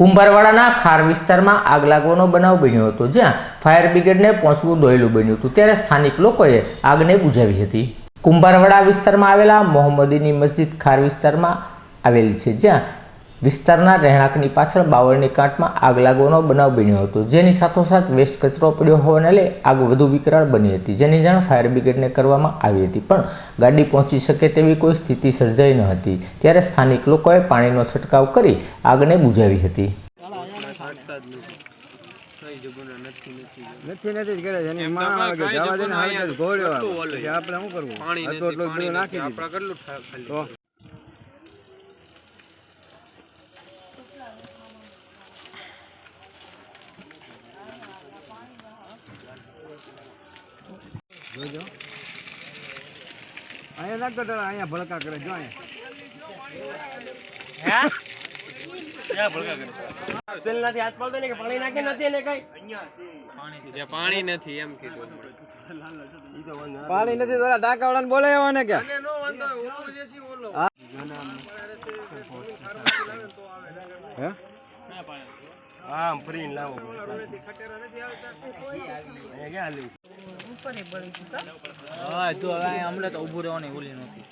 કુંભારવાડાના ખાર વિસ્તારમાં આગ લાગવાનો બનાવ બન્યો હતો, જ્યાં ફાયર બ્રિગેડને પહોંચવું દોયલું બન્યું હતું, ત્યારે સ્થાનિક લોકોએ આગને બુઝાવી હતી. કુંભારવાડા વિસ્તારમાં આવેલા મોહમ્મદીની મસ્જિદ ખાર વિસ્તારમાં આવેલી છે, જ્યાં વિસ્તારના રહેણાંકની પાછળ બાવળની કાંટમાં આગ લાગવાનો બનાવ બન્યો હતો, જેની સાથોસાથ વેસ્ટ કચરો પડ્યો હોવાને લઈ આગ વધુ વિકરાળ બની હતી, જેની જાણ ફાયર બ્રિગેડને કરવામાં આવી હતી, પણ ગાડી પહોંચી શકે તેવી કોઈ સ્થિતિ સર્જાઈ ન હતી. ત્યારે સ્થાનિક લોકોએ પાણીનો છંટકાવ કરી આગને બુઝાવી હતી. જોજો અહીંયા નાખતો તો અહીંયા ભડકા કરે જો અહીંયા હે ક્યાં ભડકા કરે તેલ નથી હાથ પાડતો ને કે પાણી નાખી નથી ને કઈ અહીંયા છે પાણી નથી એમ કીધું પાણી નથી તો ડાકાવાળાને બોલે એવો ને કે નો વાંધો ઓલો જેસી ઓલો હે હા ફ્રી લાવો ખટેરા નથી આવતા અહીંયા ક્યાં લે ઉપર બળી હા તો હવે હમણાં તો ઊભું રહેવાની ઓલી નથી.